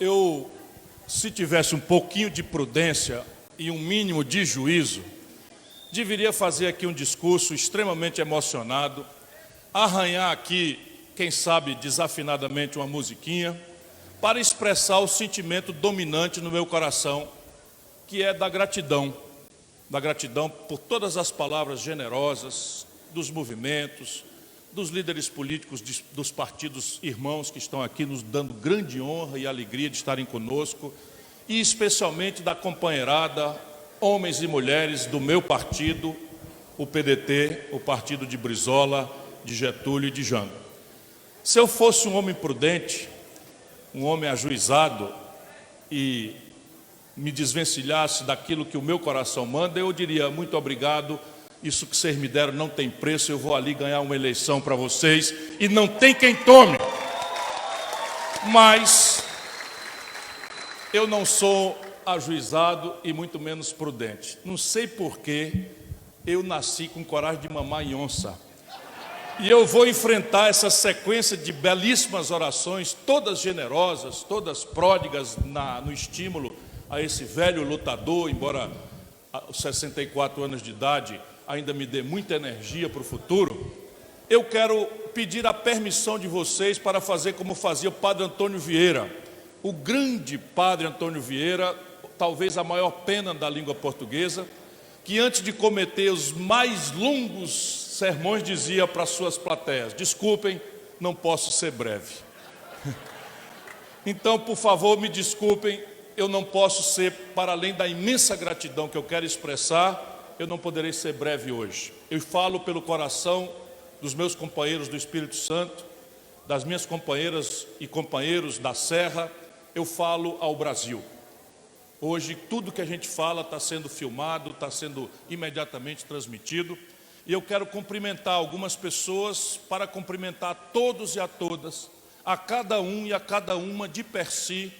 eu, se tivesse um pouquinho de prudência e um mínimo de juízo, deveria fazer aqui um discurso extremamente emocionado, arranhar aqui, quem sabe desafinadamente, uma musiquinha, para expressar o sentimento dominante no meu coração, que é da gratidão por todas as palavras generosas dos movimentos, dos líderes políticos dos partidos irmãos que estão aqui nos dando grande honra e alegria de estarem conosco, e especialmente da companheirada, homens e mulheres do meu partido, o PDT, o partido de Brizola, de Getúlio e de Jango. Se eu fosse um homem prudente, um homem ajuizado e me desvencilhasse daquilo que o meu coração manda, eu diria: muito obrigado, isso que vocês me deram não tem preço, eu vou ali ganhar uma eleição para vocês e não tem quem tome. Mas eu não sou ajuizado e muito menos prudente. Não sei porquê eu nasci com coragem de mamar em onça. E eu vou enfrentar essa sequência de belíssimas orações, todas generosas, todas pródigas no estímulo a esse velho lutador, embora aos 64 anos de idade ainda me dê muita energia para o futuro. Eu quero pedir a permissão de vocês para fazer como fazia o padre Antônio Vieira, o grande padre Antônio Vieira, talvez a maior pena da língua portuguesa, que antes de cometer os mais longos sermões dizia para suas plateias: desculpem, não posso ser breve. Então, por favor, me desculpem, eu não posso ser, para além da imensa gratidão que eu quero expressar, eu não poderei ser breve hoje. Eu falo pelo coração dos meus companheiros do Espírito Santo, das minhas companheiras e companheiros da Serra, eu falo ao Brasil. Hoje, tudo que a gente fala está sendo filmado, está sendo imediatamente transmitido, e eu quero cumprimentar algumas pessoas para cumprimentar todos e a todas, a cada um e a cada uma de per si,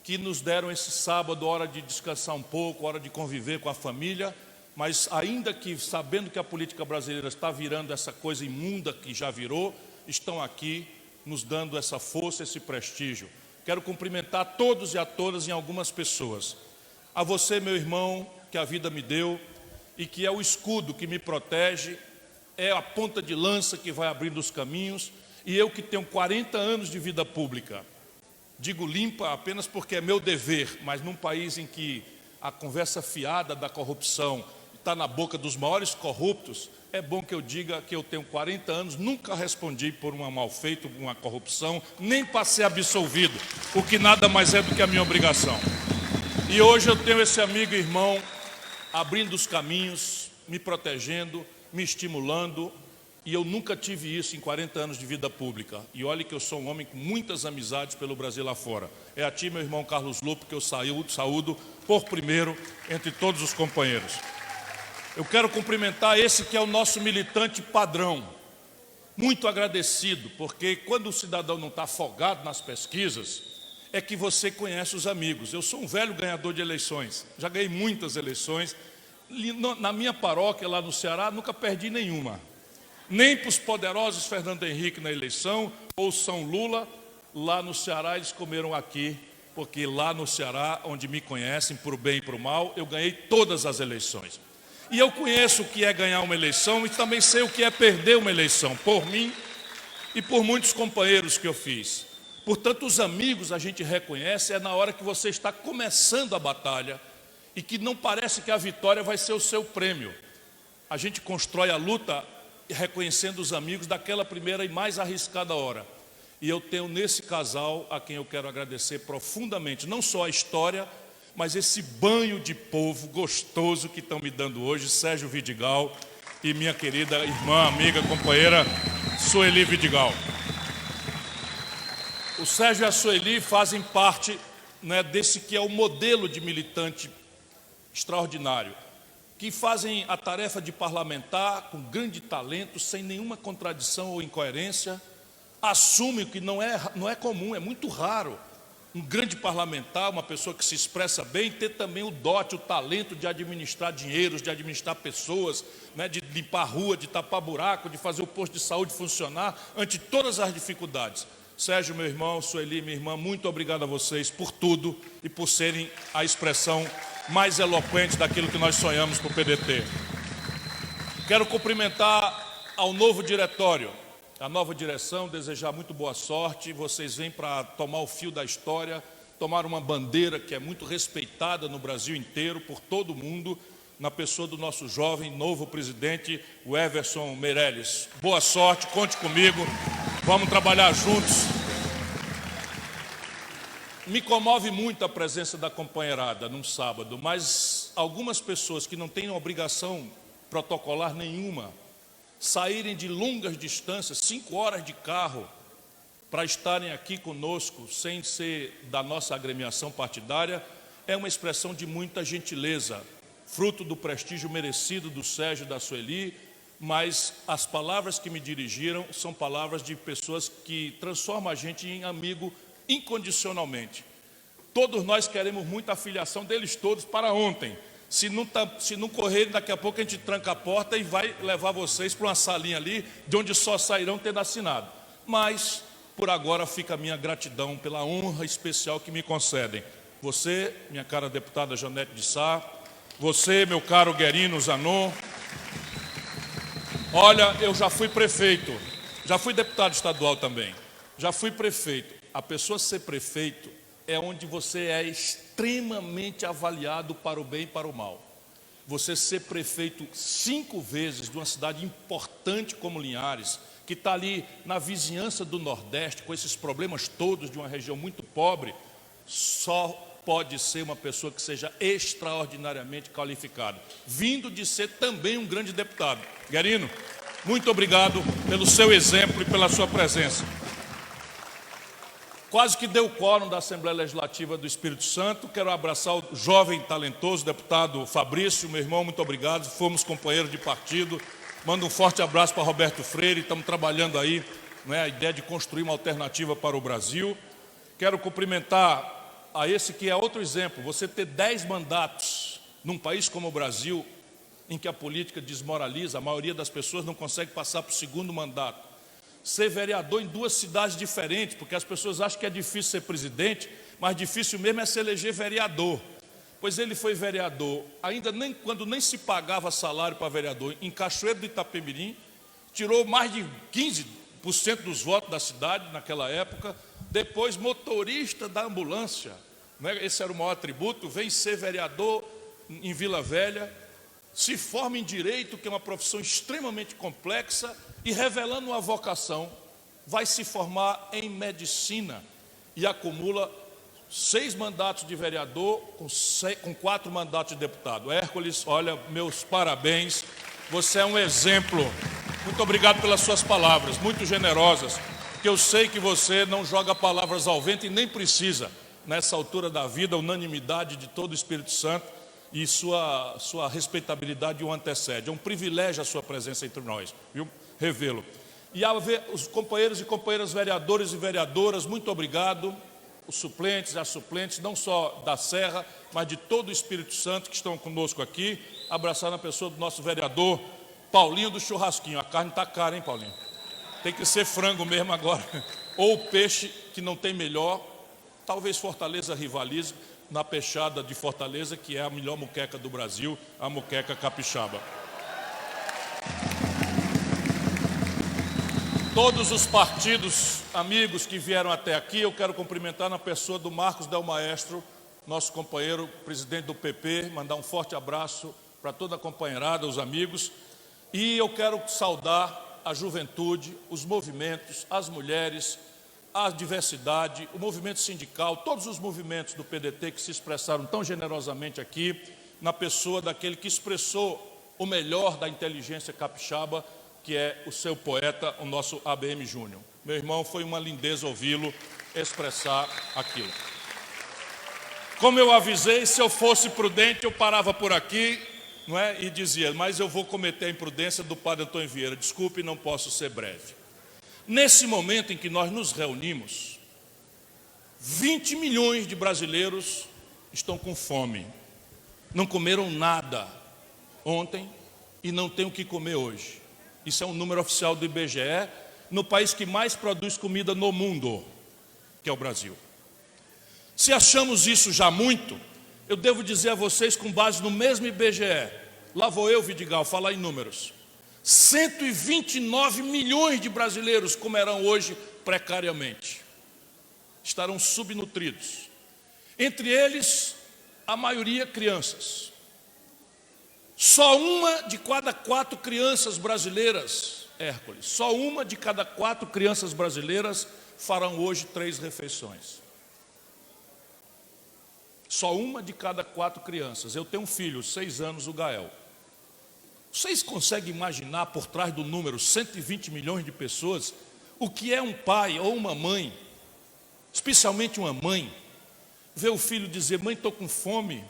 que nos deram esse sábado, hora de descansar um pouco, hora de conviver com a família, mas ainda que sabendo que a política brasileira está virando essa coisa imunda que já virou, estão aqui nos dando essa força, esse prestígio. Quero cumprimentar todos e a todas em algumas pessoas. A você, meu irmão, que a vida me deu e que é o escudo que me protege, é a ponta de lança que vai abrindo os caminhos, e eu que tenho 40 anos de vida pública, digo limpa apenas porque é meu dever, mas num país em que a conversa fiada da corrupção está na boca dos maiores corruptos, é bom que eu diga que eu tenho 40 anos, nunca respondi por um mal feito, por uma corrupção, nem para ser absolvido, o que nada mais é do que a minha obrigação. E hoje eu tenho esse amigo e irmão abrindo os caminhos, me protegendo, me estimulando, e eu nunca tive isso em 40 anos de vida pública. E olhe que eu sou um homem com muitas amizades pelo Brasil lá fora. É a ti, meu irmão Carlos Lupo, que eu saúdo por primeiro entre todos os companheiros. Eu quero cumprimentar esse que é o nosso militante padrão, muito agradecido, porque quando o cidadão não está afogado nas pesquisas, é que você conhece os amigos. Eu sou um velho ganhador de eleições, já ganhei muitas eleições. Na minha paróquia, lá no Ceará, nunca perdi nenhuma. Nem para os poderosos Fernando Henrique na eleição, ou São Lula, lá no Ceará eles comeram aqui, porque lá no Ceará, onde me conhecem, por o bem e por o mal, eu ganhei todas as eleições. E eu conheço o que é ganhar uma eleição e também sei o que é perder uma eleição, por mim e por muitos companheiros que eu fiz. Portanto, os amigos a gente reconhece é na hora que você está começando a batalha e que não parece que a vitória vai ser o seu prêmio. A gente constrói a luta reconhecendo os amigos daquela primeira e mais arriscada hora. E eu tenho nesse casal a quem eu quero agradecer profundamente, não só a história, mas esse banho de povo gostoso que estão me dando hoje, Sérgio Vidigal e minha querida irmã, amiga, companheira Sueli Vidigal. O Sérgio e a Sueli fazem parte, né, desse que é o modelo de militante extraordinário, que fazem a tarefa de parlamentar com grande talento, sem nenhuma contradição ou incoerência, assumem que não é comum, é muito raro um grande parlamentar, uma pessoa que se expressa bem, ter também o dote, o talento de administrar dinheiros, de administrar pessoas, né, de limpar a rua, de tapar buraco, de fazer o posto de saúde funcionar ante todas as dificuldades. Sérgio, meu irmão, Sueli, minha irmã, muito obrigado a vocês por tudo e por serem a expressão mais eloquente daquilo que nós sonhamos para o PDT. Quero cumprimentar ao novo diretório, a nova direção, desejar muito boa sorte. Vocês vêm para tomar o fio da história, tomar uma bandeira que é muito respeitada no Brasil inteiro, por todo mundo, na pessoa do nosso jovem, novo presidente, o Everson Meirelles. Boa sorte, conte comigo, vamos trabalhar juntos. Me comove muito a presença da companheirada num sábado, mas algumas pessoas que não têm obrigação protocolar nenhuma, saírem de longas distâncias, 5 horas de carro, para estarem aqui conosco, sem ser da nossa agremiação partidária, é uma expressão de muita gentileza, fruto do prestígio merecido do Sérgio e da Sueli, mas as palavras que me dirigiram são palavras de pessoas que transformam a gente em amigo incondicionalmente. Todos nós queremos muito a filiação deles todos para ontem. Se não correr, daqui a pouco a gente tranca a porta e vai levar vocês para uma salinha ali, de onde só sairão tendo assinado. Mas, por agora, fica a minha gratidão pela honra especial que me concedem. Você, minha cara deputada Janete de Sá, você, meu caro Guerino Zanon. Olha, eu já fui prefeito, já fui deputado estadual também, já fui prefeito. A pessoa ser prefeito é onde você é extremamente avaliado para o bem e para o mal. Você ser prefeito 5 vezes de uma cidade importante como Linhares, que está ali na vizinhança do Nordeste, com esses problemas todos de uma região muito pobre, só pode ser uma pessoa que seja extraordinariamente qualificada, vindo de ser também um grande deputado. Guerino, muito obrigado pelo seu exemplo e pela sua presença. Quase que deu quórum da Assembleia Legislativa do Espírito Santo. Quero abraçar o jovem talentoso deputado Fabrício, meu irmão, muito obrigado. Fomos companheiros de partido. Mando um forte abraço para Roberto Freire. Estamos trabalhando aí, a ideia de construir uma alternativa para o Brasil. Quero cumprimentar a esse que é outro exemplo. Você ter 10 mandatos num país como o Brasil, em que a política desmoraliza, a maioria das pessoas não consegue passar para o 2º mandato. Ser vereador em 2 cidades diferentes, porque as pessoas acham que é difícil ser presidente, mas difícil mesmo é se eleger vereador. Pois ele foi vereador, ainda quando nem se pagava salário para vereador, em Cachoeiro do Itapemirim, tirou mais de 15% dos votos da cidade naquela época. Depois, motorista da ambulância, esse era o maior atributo, vem ser vereador em Vila Velha, se forma em Direito, que é uma profissão extremamente complexa, e revelando uma vocação, vai se formar em Medicina e acumula 6 mandatos de vereador com 4 mandatos de deputado. Hércules, olha, meus parabéns, você é um exemplo. Muito obrigado pelas suas palavras, muito generosas, porque eu sei que você não joga palavras ao vento e nem precisa, nessa altura da vida, a unanimidade de todo o Espírito Santo e sua respeitabilidade o antecede. É um privilégio a sua presença entre nós, viu? Revê-lo. E os companheiros e companheiras vereadores e vereadoras, muito obrigado. Os suplentes e as suplentes, não só da Serra, mas de todo o Espírito Santo que estão conosco aqui. Abraçar na pessoa do nosso vereador Paulinho do Churrasquinho. A carne está cara, hein, Paulinho? Tem que ser frango mesmo agora. Ou peixe, que não tem melhor. Talvez Fortaleza rivalize na peixada de Fortaleza, que é a melhor moqueca do Brasil, a moqueca capixaba. Todos os partidos amigos que vieram até aqui, eu quero cumprimentar na pessoa do Marcos Del Maestro, nosso companheiro, presidente do PP, mandar um forte abraço para toda a companheirada, os amigos. E eu quero saudar a juventude, os movimentos, as mulheres, a diversidade, o movimento sindical, todos os movimentos do PDT que se expressaram tão generosamente aqui, na pessoa daquele que expressou o melhor da inteligência capixaba, que é o seu poeta, o nosso ABM Júnior. Meu irmão, foi uma lindeza ouvi-lo expressar aquilo. Como eu avisei, se eu fosse prudente, eu parava por aqui, e dizia, mas eu vou cometer a imprudência do padre Antônio Vieira. Desculpe, não posso ser breve. Nesse momento em que nós nos reunimos, 20 milhões de brasileiros estão com fome. Não comeram nada ontem e não têm o que comer hoje. Isso é um número oficial do IBGE, no país que mais produz comida no mundo. que é o Brasil. Se achamos isso já muito, eu devo dizer a vocês, com base no mesmo IBGE, lá vou eu, Vidigal, falar em números, 129 milhões de brasileiros comerão hoje precariamente, estarão subnutridos. Entre eles, a maioria crianças. Só uma de cada 4 crianças brasileiras, Hércules, só uma de cada 4 crianças brasileiras farão hoje 3 refeições. Só uma de cada 4 crianças. Eu tenho um filho, 6 anos, o Gael. Vocês conseguem imaginar por trás do número 120 milhões de pessoas o que é um pai ou uma mãe, especialmente uma mãe, ver o filho dizer: mãe, estou com fome,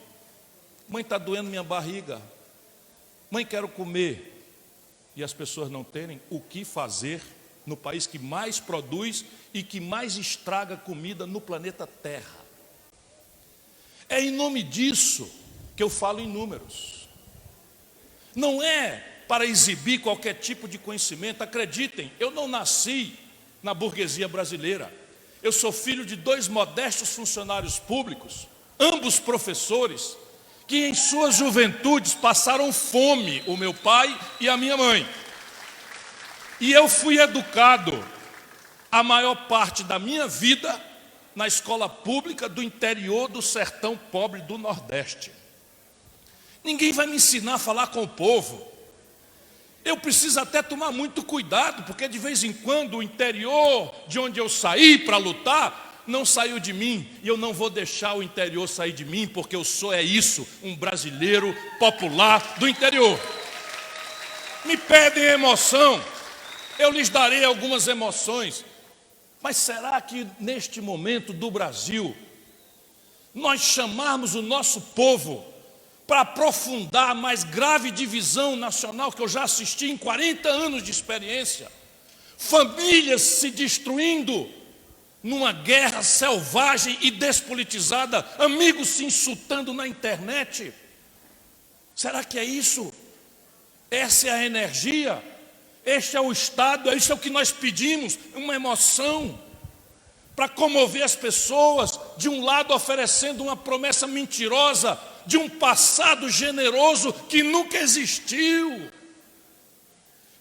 mãe, está doendo minha barriga, mãe, quero comer, e as pessoas não terem o que fazer no país que mais produz e que mais estraga comida no planeta Terra. É em nome disso que eu falo em números. Não é para exibir qualquer tipo de conhecimento. Acreditem, eu não nasci na burguesia brasileira. Eu sou filho de 2 modestos funcionários públicos, ambos professores, que em suas juventudes passaram fome, o meu pai e a minha mãe. E eu fui educado a maior parte da minha vida na escola pública do interior do sertão pobre do Nordeste. Ninguém vai me ensinar a falar com o povo. Eu preciso até tomar muito cuidado, porque de vez em quando o interior de onde eu saí para lutar não saiu de mim, e eu não vou deixar o interior sair de mim, porque eu sou, isso, um brasileiro popular do interior. Me pedem emoção, eu lhes darei algumas emoções. Mas será que neste momento do Brasil, nós chamarmos o nosso povo para aprofundar a mais grave divisão nacional que eu já assisti em 40 anos de experiência? Famílias se destruindo numa guerra selvagem e despolitizada, amigos se insultando na internet. Será que é isso? Essa é a energia? Este é o estado, isso é o que nós pedimos, uma emoção para comover as pessoas, de um lado oferecendo uma promessa mentirosa de um passado generoso que nunca existiu.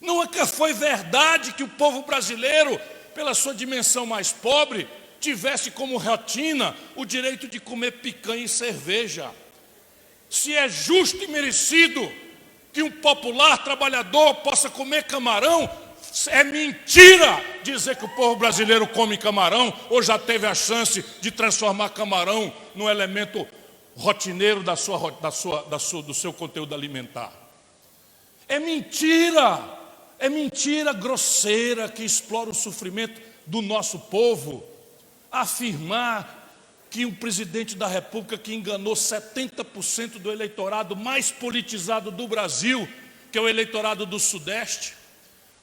Nunca foi verdade que o povo brasileiro, pela sua dimensão mais pobre, tivesse como rotina o direito de comer picanha e cerveja. Se é justo e merecido que um popular trabalhador possa comer camarão, é mentira dizer que o povo brasileiro come camarão ou já teve a chance de transformar camarão num elemento rotineiro do seu conteúdo alimentar. É mentira grosseira que explora o sofrimento do nosso povo, afirmar que um presidente da República que enganou 70% do eleitorado mais politizado do Brasil, que é o eleitorado do Sudeste,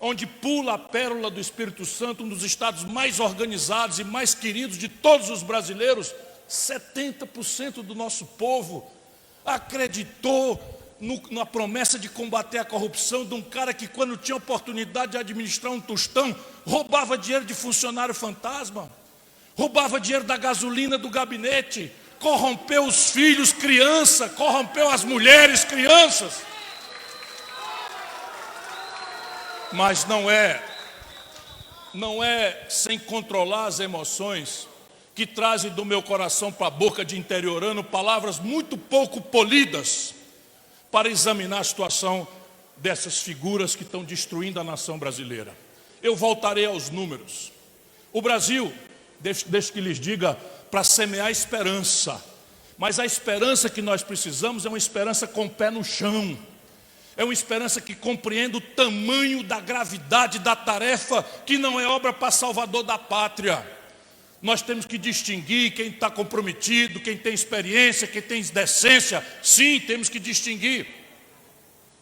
onde pula a pérola do Espírito Santo, um dos estados mais organizados e mais queridos de todos os brasileiros, 70% do nosso povo acreditou na promessa de combater a corrupção de um cara que, quando tinha oportunidade de administrar um tostão, roubava dinheiro de funcionário fantasma, roubava dinheiro da gasolina do gabinete, corrompeu os filhos, criança, corrompeu as mulheres, crianças. Mas não é sem controlar as emoções que trazem do meu coração para a boca de interiorano palavras muito pouco polidas para examinar a situação dessas figuras que estão destruindo a nação brasileira. Eu voltarei aos números. O Brasil, deixe que lhes diga, para semear esperança, mas a esperança que nós precisamos é uma esperança com o pé no chão. É uma esperança que compreenda o tamanho da gravidade da tarefa, que não é obra para salvador da pátria. Nós temos que distinguir quem está comprometido, quem tem experiência, quem tem decência. Sim, temos que distinguir.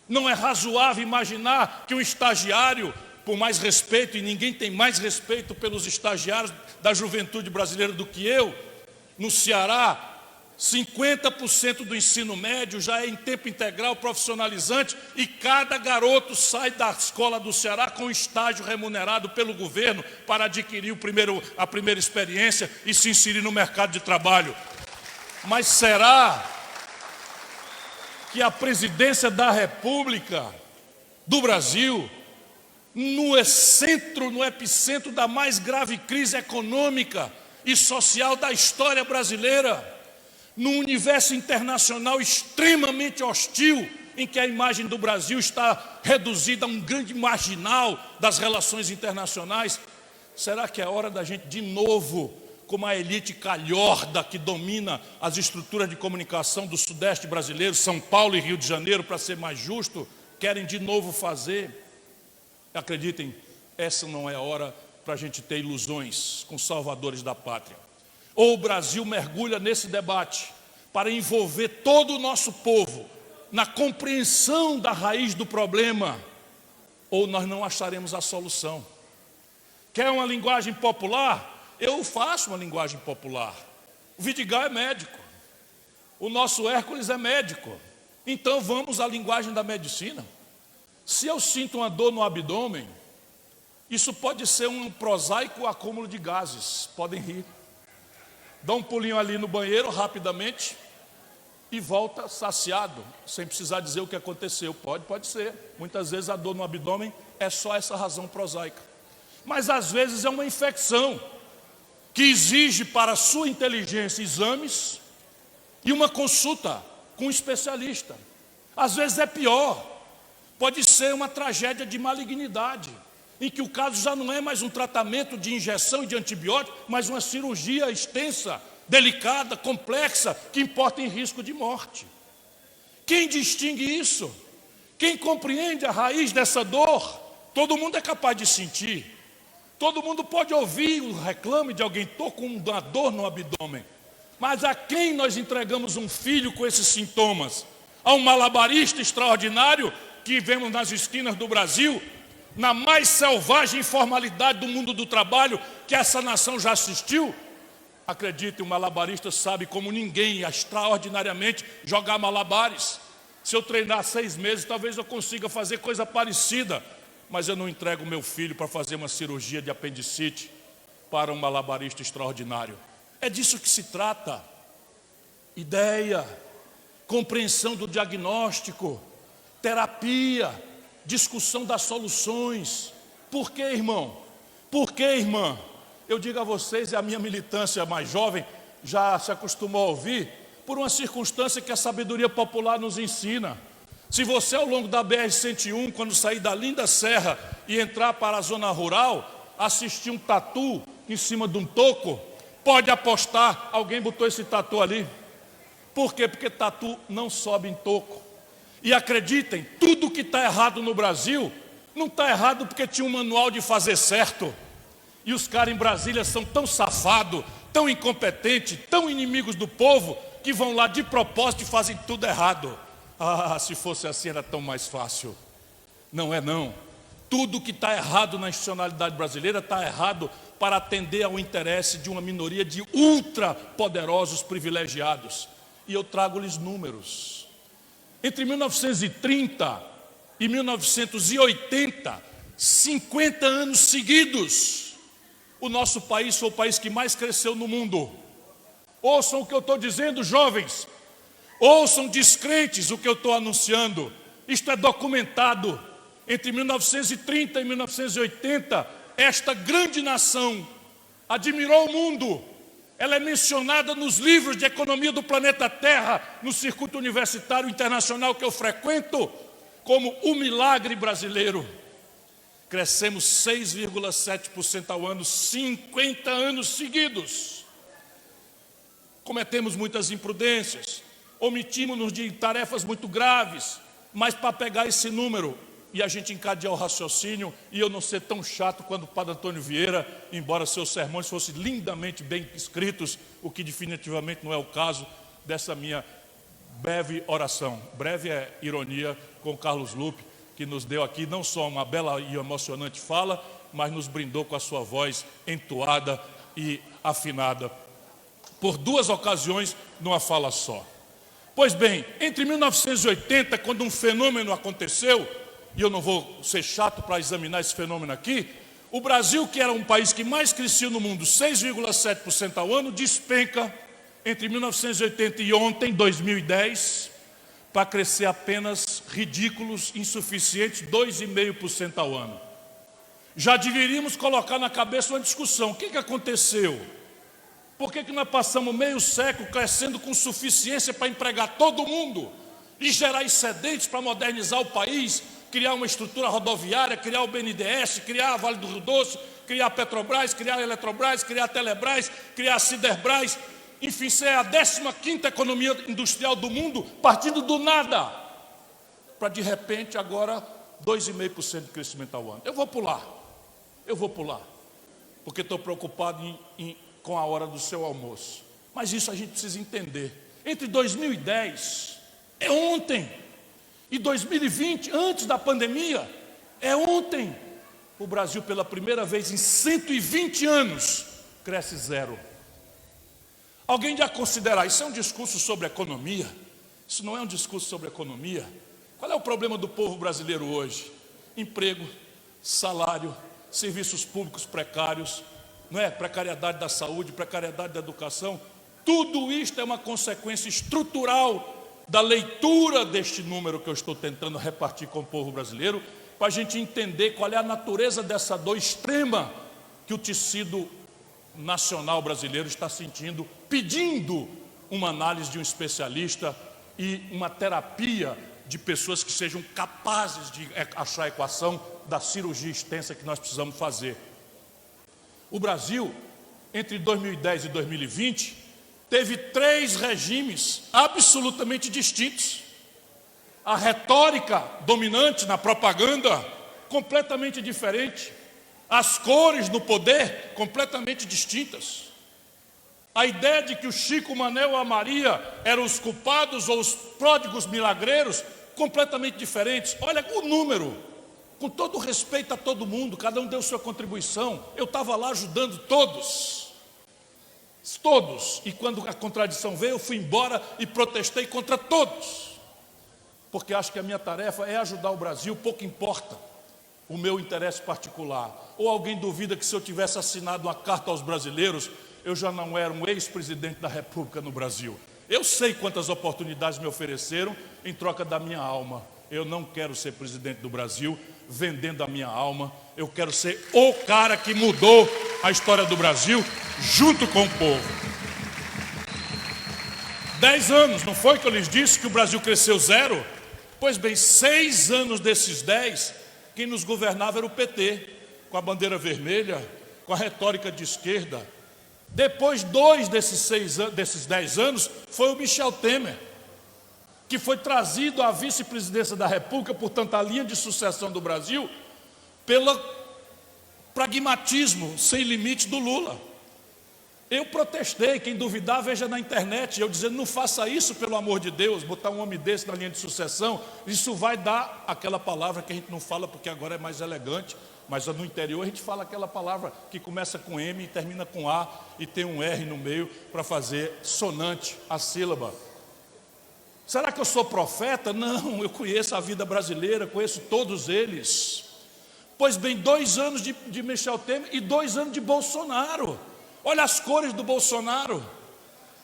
Não é razoável imaginar que um estagiário, por mais respeito, e ninguém tem mais respeito pelos estagiários da juventude brasileira do que eu, no Ceará, 50% do ensino médio já é em tempo integral profissionalizante e cada garoto sai da escola do Ceará com estágio remunerado pelo governo para adquirir a primeira experiência e se inserir no mercado de trabalho. Mas será que a presidência da República do Brasil, no epicentro da mais grave crise econômica e social da história brasileira, num universo internacional extremamente hostil, em que a imagem do Brasil está reduzida a um grande marginal das relações internacionais, será que é hora da gente, de novo, como a elite calhorda que domina as estruturas de comunicação do Sudeste brasileiro, São Paulo e Rio de Janeiro, para ser mais justo, querem de novo fazer? Acreditem, essa não é a hora para a gente ter ilusões com salvadores da pátria. Ou o Brasil mergulha nesse debate para envolver todo o nosso povo na compreensão da raiz do problema, ou nós não acharemos a solução. Quer uma linguagem popular? Eu faço uma linguagem popular. O Vidigal é médico, o nosso Hércules é médico, então vamos à linguagem da medicina. Se eu sinto uma dor no abdômen, isso pode ser um prosaico acúmulo de gases, podem rir. Dá um pulinho ali no banheiro rapidamente e volta saciado, sem precisar dizer o que aconteceu. Pode ser. Muitas vezes a dor no abdômen é só essa razão prosaica. Mas às vezes é uma infecção que exige para a sua inteligência exames e uma consulta com um especialista. Às vezes é pior. Pode ser uma tragédia de malignidade, em que o caso já não é mais um tratamento de injeção e de antibiótico, mas uma cirurgia extensa, delicada, complexa, que importa em risco de morte. Quem distingue isso? Quem compreende a raiz dessa dor? Todo mundo é capaz de sentir. Todo mundo pode ouvir o reclame de alguém: estou com uma dor no abdômen. Mas a quem nós entregamos um filho com esses sintomas? A um malabarista extraordinário que vemos nas esquinas do Brasil, na mais selvagem informalidade do mundo do trabalho que essa nação já assistiu? Acredite, o malabarista sabe como ninguém extraordinariamente jogar malabares. Se eu treinar 6 meses, talvez eu consiga fazer coisa parecida, mas eu não entrego meu filho para fazer uma cirurgia de apendicite para um malabarista extraordinário. É disso que se trata. Ideia, compreensão do diagnóstico, terapia, discussão das soluções. Por que, irmão? Por que, irmã? Eu digo a vocês, e a minha militância mais jovem já se acostumou a ouvir, por uma circunstância que a sabedoria popular nos ensina. Se você, ao longo da BR-101, quando sair da linda serra e entrar para a zona rural, assistir um tatu em cima de um toco, pode apostar, alguém botou esse tatu ali. Por quê? Porque tatu não sobe em toco. E acreditem, tudo que está errado no Brasil, não está errado porque tinha um manual de fazer certo. E os caras em Brasília são tão safados, tão incompetentes, tão inimigos do povo, que vão lá de propósito e fazem tudo errado. Ah, se fosse assim era tão mais fácil. Não é não. Tudo que está errado na institucionalidade brasileira está errado para atender ao interesse de uma minoria de ultrapoderosos privilegiados. E eu trago-lhes números. Entre 1930 e 1980, 50 anos seguidos, o nosso país foi o país que mais cresceu no mundo. Ouçam o que eu estou dizendo, jovens. Ouçam, descrentes, o que eu estou anunciando. Isto é documentado. Entre 1930 e 1980, esta grande nação admirou o mundo. Ela é mencionada nos livros de economia do planeta Terra, no circuito universitário internacional que eu frequento, como o milagre brasileiro. Crescemos 6,7% ao ano, 50 anos seguidos. Cometemos muitas imprudências, omitimos-nos de tarefas muito graves, mas para pegar esse número e a gente encadear o raciocínio e eu não ser tão chato quanto o Padre Antônio Vieira, embora seus sermões fossem lindamente bem escritos, o que definitivamente não é o caso dessa minha breve oração. Breve é ironia com Carlos Lupe, que nos deu aqui não só uma bela e emocionante fala, mas nos brindou com a sua voz entoada e afinada. por duas ocasiões numa fala só. Pois bem, entre 1980, quando um fenômeno aconteceu, e eu não vou ser chato para examinar esse fenômeno aqui, o Brasil, que era um país que mais crescia no mundo, 6,7% ao ano, despenca entre 1980 e ontem, 2010, para crescer apenas ridículos, insuficientes, 2,5% ao ano. Já deveríamos colocar na cabeça uma discussão. O que aconteceu? Por que nós passamos meio século crescendo com suficiência para empregar todo mundo e gerar excedentes para modernizar o país, criar uma estrutura rodoviária, criar o BNDES, criar a Vale do Rio Doce, criar a Petrobras, criar a Eletrobras, criar a Telebrás, criar a Siderbras, enfim, ser a 15ª economia industrial do mundo, partindo do nada, para de repente agora 2,5% de crescimento ao ano. Eu vou pular, porque estou preocupado com a hora do seu almoço. Mas isso a gente precisa entender. Entre 2010, é ontem, e 2020, antes da pandemia, é ontem. O Brasil, pela primeira vez em 120 anos, cresce zero. Alguém já considerar, isso é um discurso sobre economia? Isso não é um discurso sobre economia? Qual é o problema do povo brasileiro hoje? Emprego, salário, serviços públicos precários, não é? Precariedade da saúde, precariedade da educação. Tudo isto é uma consequência estrutural da leitura deste número que eu estou tentando repartir com o povo brasileiro, para a gente entender qual é a natureza dessa dor extrema que o tecido nacional brasileiro está sentindo, pedindo uma análise de um especialista e uma terapia de pessoas que sejam capazes de achar a equação da cirurgia extensa que nós precisamos fazer. O Brasil, entre 2010 e 2020, teve 3 regimes absolutamente distintos. A retórica dominante na propaganda, completamente diferente. As cores no poder, completamente distintas. A ideia de que o Chico, o Manel ou a Maria eram os culpados ou os pródigos milagreiros, completamente diferentes. Olha o número, com todo respeito a todo mundo, cada um deu sua contribuição. Eu estava lá ajudando todos, e quando a contradição veio, eu fui embora e protestei contra todos, porque acho que a minha tarefa é ajudar o Brasil, pouco importa o meu interesse particular. Ou alguém duvida que se eu tivesse assinado uma carta aos brasileiros, eu já não era um ex-presidente da República no Brasil. Eu sei quantas oportunidades me ofereceram em troca da minha alma. Eu não quero ser presidente do Brasil vendendo a minha alma. Eu quero ser o cara que mudou a história do Brasil junto com o povo. 10 anos, não foi que eu lhes disse que o Brasil cresceu zero? Pois bem, 6 anos desses 10, quem nos governava era o PT, com a bandeira vermelha, com a retórica de esquerda. Depois, 2 desses 10 anos, foi o Michel Temer, que foi trazido à vice-presidência da República, portanto, a linha de sucessão do Brasil, pelo pragmatismo sem limite do Lula. Eu protestei, quem duvidar, veja na internet, eu dizendo, não faça isso, pelo amor de Deus, botar um homem desse na linha de sucessão, isso vai dar aquela palavra que a gente não fala porque agora é mais elegante, mas no interior a gente fala aquela palavra que começa com M e termina com A e tem um R no meio para fazer sonante a sílaba. Será que eu sou profeta? Não, eu conheço a vida brasileira, conheço todos eles. Pois bem, 2 anos de Michel Temer e 2 anos de Bolsonaro. Olha as cores do Bolsonaro,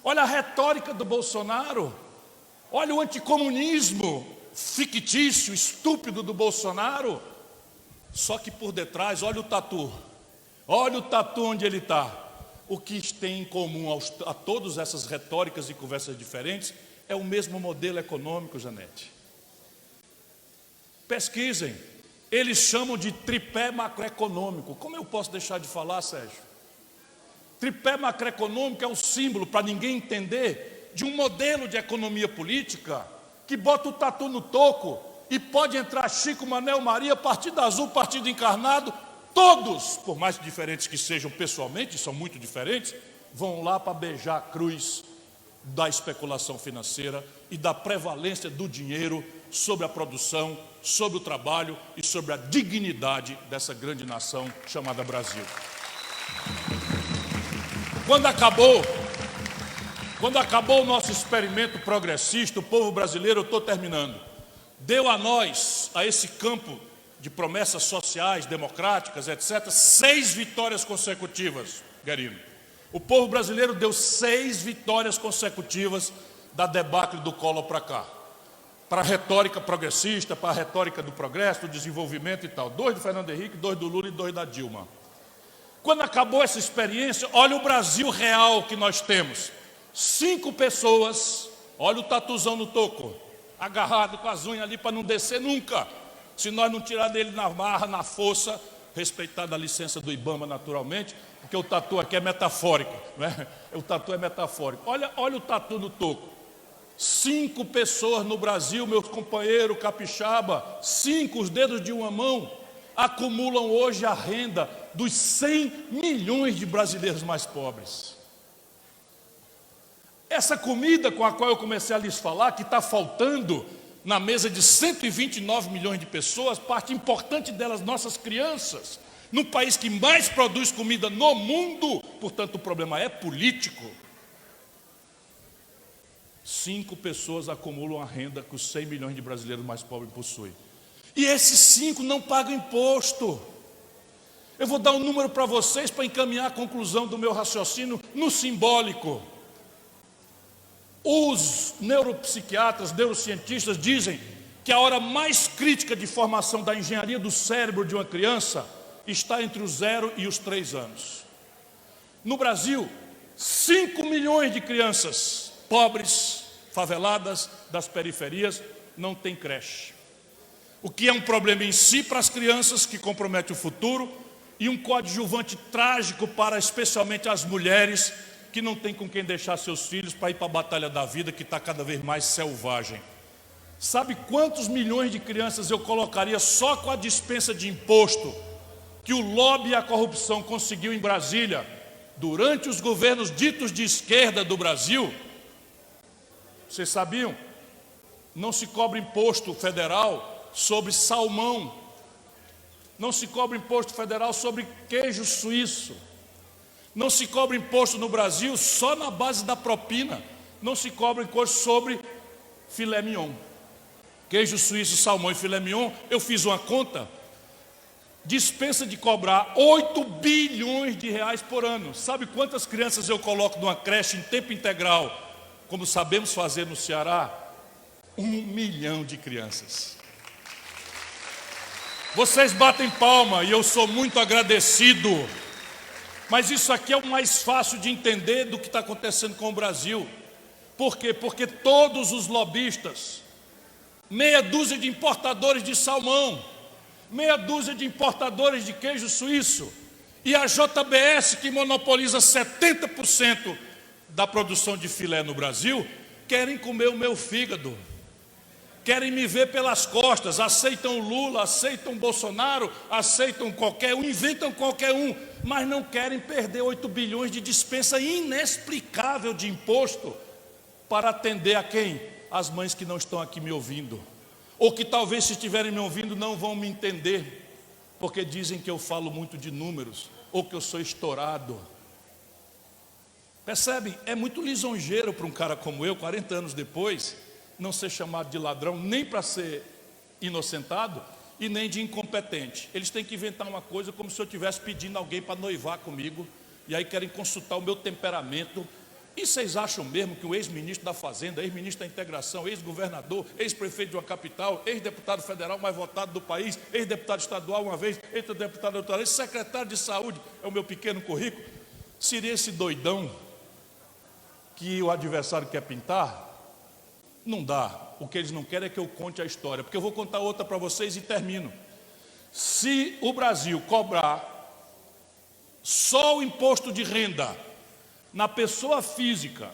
olha a retórica do Bolsonaro, olha o anticomunismo fictício, estúpido do Bolsonaro. Só que por detrás, olha o tatu onde ele está. O que tem em comum a todas essas retóricas e conversas diferentes é o mesmo modelo econômico, Janete. Pesquisem, eles chamam de tripé macroeconômico. Como eu posso deixar de falar, Sérgio? Tripé macroeconômico é o símbolo, para ninguém entender, de um modelo de economia política que bota o tatu no toco e pode entrar Chico, Manel, Maria, Partido Azul, Partido Encarnado, todos, por mais diferentes que sejam pessoalmente, são muito diferentes, vão lá para beijar a cruz da especulação financeira e da prevalência do dinheiro sobre a produção, sobre o trabalho e sobre a dignidade dessa grande nação chamada Brasil. Quando acabou Quando acabou o nosso experimento progressista, o povo brasileiro, eu estou terminando, deu a nós, a esse campo de promessas sociais, democráticas, etc., 6 vitórias consecutivas, Guerino. O povo brasileiro deu 6 vitórias consecutivas da debacle do Collor para cá. Para a retórica progressista, para a retórica do progresso, do desenvolvimento e tal. 2 do Fernando Henrique, 2 do Lula e 2 da Dilma. Quando acabou essa experiência, olha o Brasil real que nós temos. 5 pessoas, olha o tatuzão no toco, agarrado com as unhas ali para não descer nunca. Se nós não tirar dele na marra, na força, respeitada a licença do IBAMA naturalmente, porque o tatu aqui é metafórico, né? O tatu é metafórico. Olha o tatu no toco. 5 pessoas no Brasil, meus companheiros capixaba, 5, os dedos de uma mão, acumulam hoje a renda dos 100 milhões de brasileiros mais pobres. Essa comida com a qual eu comecei a lhes falar, que está faltando na mesa de 129 milhões de pessoas, parte importante delas, nossas crianças, no país que mais produz comida no mundo, portanto o problema é político. 5 pessoas acumulam a renda que os 100 milhões de brasileiros mais pobres possuem. E esses 5 não pagam imposto. Eu vou dar um número para vocês para encaminhar a conclusão do meu raciocínio no simbólico. Os neuropsiquiatras, neurocientistas dizem que a hora mais crítica de formação da engenharia do cérebro de uma criança está entre os 0 e os 3 anos. No Brasil, 5 milhões de crianças pobres, faveladas, das periferias, não têm creche. O que é um problema em si para as crianças, que compromete o futuro, e um coadjuvante trágico para especialmente as mulheres, que não tem com quem deixar seus filhos para ir para a batalha da vida, que está cada vez mais selvagem. Sabe quantos milhões de crianças eu colocaria só com a dispensa de imposto que o lobby e a corrupção conseguiu em Brasília durante os governos ditos de esquerda do Brasil? Vocês sabiam? Não se cobra imposto federal sobre salmão, não se cobra imposto federal sobre queijo suíço, não se cobra imposto no Brasil só na base da propina, não se cobra imposto sobre filé mignon. Queijo suíço, salmão e filé mignon, eu fiz uma conta, dispensa de cobrar 8 bilhões de reais por ano. Sabe quantas crianças eu coloco numa creche em tempo integral, como sabemos fazer no Ceará? 1 milhão de crianças. Vocês batem palma e eu sou muito agradecido. Mas isso aqui é o mais fácil de entender do que está acontecendo com o Brasil. Por quê? Porque todos os lobistas, meia dúzia de importadores de salmão, meia dúzia de importadores de queijo suíço, e a JBS, que monopoliza 70% da produção de filé no Brasil, querem comer o meu fígado, querem me ver pelas costas, aceitam o Lula, aceitam o Bolsonaro, aceitam qualquer um, inventam qualquer um, mas não querem perder 8 bilhões de dispensa inexplicável de imposto para atender a quem? As mães que não estão aqui me ouvindo, ou que talvez, se estiverem me ouvindo, não vão me entender, porque dizem que eu falo muito de números, ou que eu sou estourado. Percebem? É muito lisonjeiro para um cara como eu, 40 anos depois, não ser chamado de ladrão, nem para ser inocentado e nem de incompetente. Eles têm que inventar uma coisa como se eu estivesse pedindo alguém para noivar comigo, e aí querem consultar o meu temperamento. E vocês acham mesmo que o ex-ministro da Fazenda, ex-ministro da Integração, ex-governador, ex-prefeito de uma capital, ex-deputado federal mais votado do país, ex-deputado estadual uma vez, ex-deputado outra vez, secretário de saúde, é o meu pequeno currículo, seria esse doidão que o adversário quer pintar? Não dá. O que eles não querem é que eu conte a história, porque eu vou contar outra para vocês e termino. Se o Brasil cobrar só o imposto de renda na pessoa física,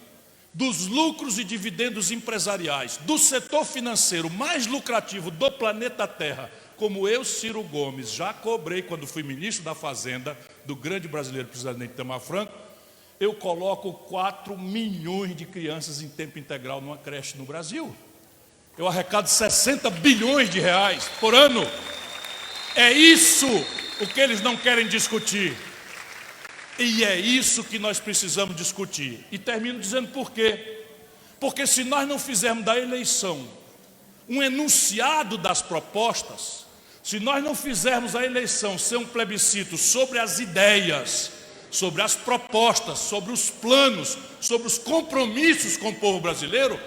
dos lucros e dividendos empresariais, do setor financeiro mais lucrativo do planeta Terra, como eu, Ciro Gomes, já cobrei quando fui ministro da Fazenda, do grande brasileiro presidente Itamar Franco, eu coloco 4 milhões de crianças em tempo integral numa creche no Brasil. Eu arrecado 60 bilhões de reais por ano. É isso o que eles não querem discutir. E é isso que nós precisamos discutir. E termino dizendo por quê. Porque se nós não fizermos da eleição um enunciado das propostas, se nós não fizermos a eleição ser um plebiscito sobre as ideias, sobre as propostas, sobre os planos, sobre os compromissos com o povo brasileiro,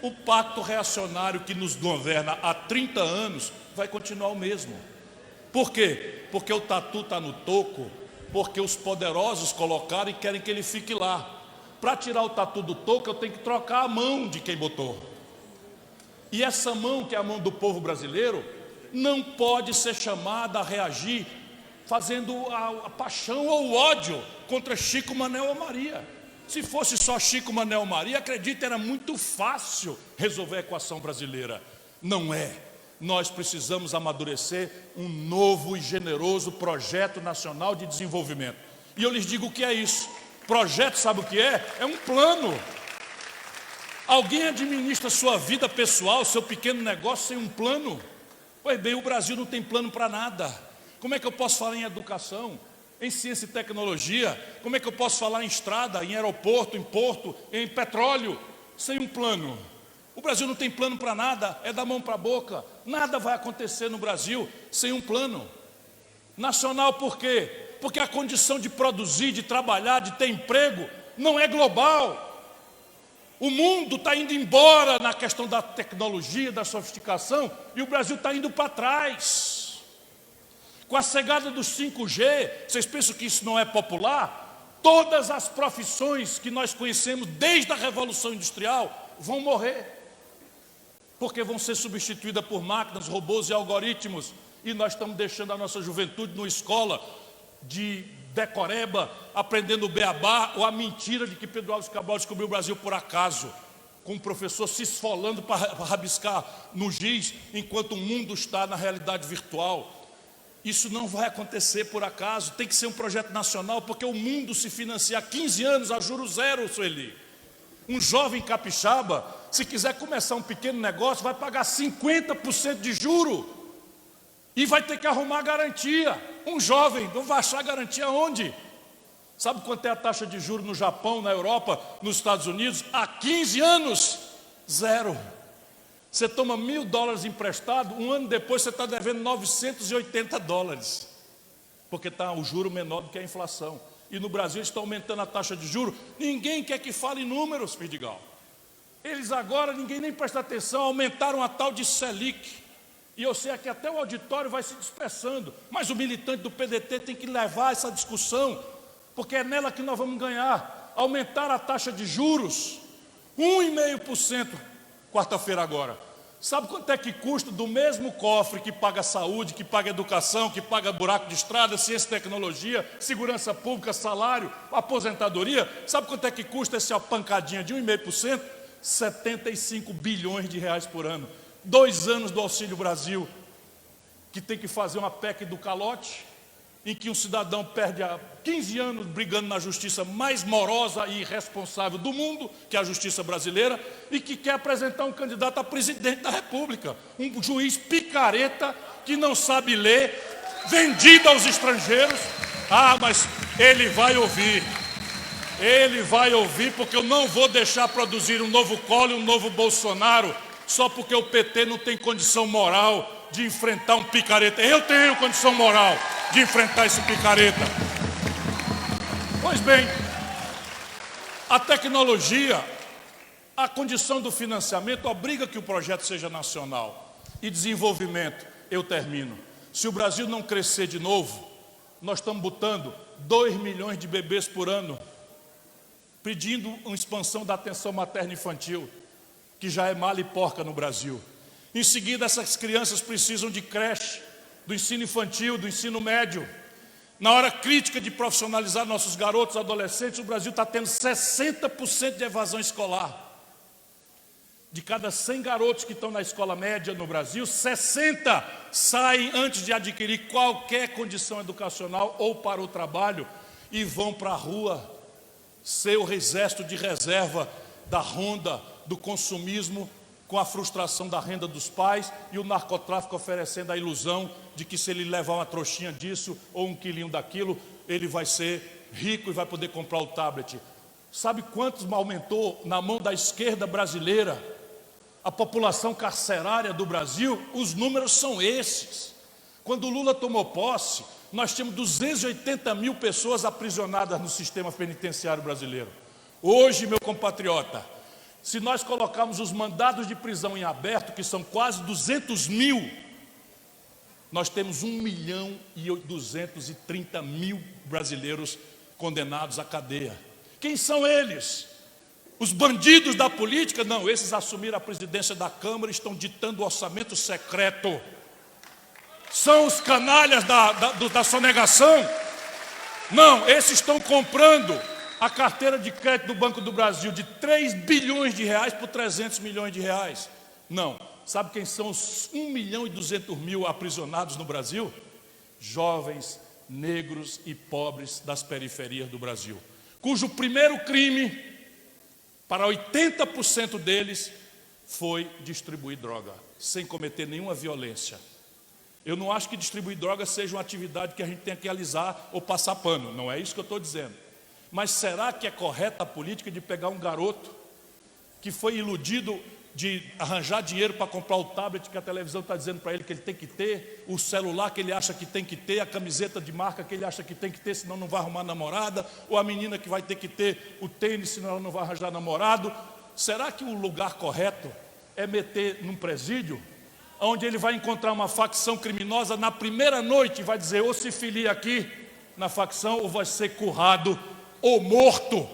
o pacto reacionário que nos governa há 30 anos vai continuar o mesmo. Por quê? Porque o tatu está no toco, porque os poderosos colocaram e querem que ele fique lá. Para tirar o tatu do toco, eu tenho que trocar a mão de quem botou. E essa mão, que é a mão do povo brasileiro, não pode ser chamada a reagir fazendo a paixão ou o ódio contra Chico, Manel ou Maria. Se fosse só Chico, Manel ou Maria, acredite, era muito fácil resolver a equação brasileira. Não é. Nós precisamos amadurecer um novo e generoso projeto nacional de desenvolvimento. E eu lhes digo o que é isso. Projeto, sabe o que é? É um plano. Alguém administra sua vida pessoal, seu pequeno negócio sem um plano? Pois bem, o Brasil não tem plano para nada. Como é que eu posso falar em educação, em ciência e tecnologia? Como é que eu posso falar em estrada, em aeroporto, em porto, em petróleo, sem um plano? O Brasil não tem plano para nada, é da mão para a boca. Nada vai acontecer no Brasil sem um plano nacional. Por quê? Porque a condição de produzir, de trabalhar, de ter emprego não é global. O mundo está indo embora na questão da tecnologia, da sofisticação, e o Brasil está indo para trás. Com a chegada do 5G, vocês pensam que isso não é popular? Todas as profissões que nós conhecemos desde a Revolução Industrial vão morrer, porque vão ser substituídas por máquinas, robôs e algoritmos. E nós estamos deixando a nossa juventude numa escola de decoreba, aprendendo o beabá ou a mentira de que Pedro Álvares Cabral descobriu o Brasil por acaso, com o professor se esfolando para rabiscar no giz, enquanto o mundo está na realidade virtual. Isso não vai acontecer por acaso, tem que ser um projeto nacional, porque o mundo se financia há 15 anos a juros zero, Sueli. Um jovem capixaba, se quiser começar um pequeno negócio, vai pagar 50% de juro e vai ter que arrumar garantia. Um jovem não vai achar garantia onde? Sabe quanto é a taxa de juros no Japão, na Europa, nos Estados Unidos? Há 15 anos, zero. Você toma $1.000 emprestado, um ano depois você está devendo $980, porque está o juro menor do que a inflação. E no Brasil está aumentando a taxa de juros. Ninguém quer que fale em números, Vidigal. Eles agora, ninguém nem presta atenção, aumentaram a tal de Selic. E eu sei que até o auditório vai se dispersando, mas o militante do PDT tem que levar essa discussão, porque é nela que nós vamos ganhar. Aumentar a taxa de juros, 1,5%, quarta-feira agora. Sabe quanto é que custa do mesmo cofre que paga saúde, que paga educação, que paga buraco de estrada, ciência e tecnologia, segurança pública, salário, aposentadoria? Sabe quanto é que custa essa pancadinha de 1,5%? 75 bilhões de reais por ano. 2 anos do Auxílio Brasil, que tem que fazer uma PEC do calote, em que um cidadão perde 15 anos brigando na justiça mais morosa e irresponsável do mundo, que é a justiça brasileira, e que quer apresentar um candidato a presidente da República, um juiz picareta que não sabe ler, vendido aos estrangeiros. Ah, mas ele vai ouvir, porque eu não vou deixar produzir um novo Collor e um novo Bolsonaro, só porque o PT não tem condição moral de enfrentar um picareta. Eu tenho condição moral de enfrentar esse picareta. Pois bem, a tecnologia, a condição do financiamento obriga que o projeto seja nacional. E desenvolvimento, eu termino. Se o Brasil não crescer de novo, nós estamos botando 2 milhões de bebês por ano, pedindo uma expansão da atenção materna infantil, que já é mala e porca no Brasil. Em seguida, essas crianças precisam de creche, do ensino infantil, do ensino médio. Na hora crítica de profissionalizar nossos garotos, adolescentes, o Brasil está tendo 60% de evasão escolar. De cada 100 garotos que estão na escola média no Brasil, 60 saem antes de adquirir qualquer condição educacional ou para o trabalho e vão para a rua ser o exército de reserva da ronda, do consumismo, com a frustração da renda dos pais e o narcotráfico oferecendo a ilusão de que se ele levar uma trouxinha disso ou um quilinho daquilo, ele vai ser rico e vai poder comprar o tablet. Sabe quantos aumentou na mão da esquerda brasileira a população carcerária do Brasil? Os números são esses. Quando o Lula tomou posse, nós tínhamos 280 mil pessoas aprisionadas no sistema penitenciário brasileiro. Hoje, meu compatriota, se nós colocarmos os mandados de prisão em aberto, que são quase 200 mil, nós temos 1.230.000 brasileiros condenados à cadeia. Quem são eles? Os bandidos da política? Não, esses assumiram a presidência da Câmara e estão ditando o orçamento secreto. São os canalhas da sonegação? Não, esses estão comprando a carteira de crédito do Banco do Brasil de 3 bilhões de reais por 300 milhões de reais. Não, sabe quem são os 1.200.000 aprisionados no Brasil? Jovens, negros e pobres das periferias do Brasil, cujo primeiro crime, para 80% deles, foi distribuir droga, sem cometer nenhuma violência. Eu não acho que distribuir droga seja uma atividade que a gente tenha que alisar ou passar pano, não é isso que eu estou dizendo. Mas será que é correta a política de pegar um garoto que foi iludido de arranjar dinheiro para comprar o tablet que a televisão está dizendo para ele que ele tem que ter, o celular que ele acha que tem que ter, a camiseta de marca que ele acha que tem que ter, senão não vai arrumar namorada, ou a menina que vai ter que ter o tênis, senão ela não vai arranjar namorado? Será que o lugar correto é meter num presídio, onde ele vai encontrar uma facção criminosa na primeira noite e vai dizer, ou se filia aqui na facção, ou vai ser currado ou morto,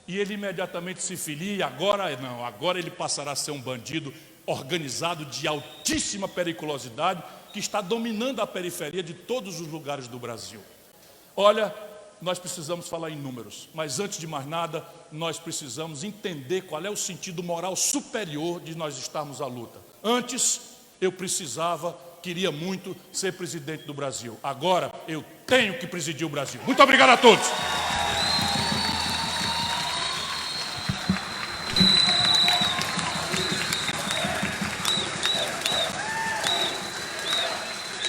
e ele imediatamente se filia, e agora não, agora ele passará a ser um bandido organizado de altíssima periculosidade, que está dominando a periferia de todos os lugares do Brasil. Olha, nós precisamos falar em números, mas antes de mais nada, nós precisamos entender qual é o sentido moral superior de nós estarmos à luta. Antes, eu queria muito ser presidente do Brasil. Agora, eu tenho que presidir o Brasil. Muito obrigado a todos.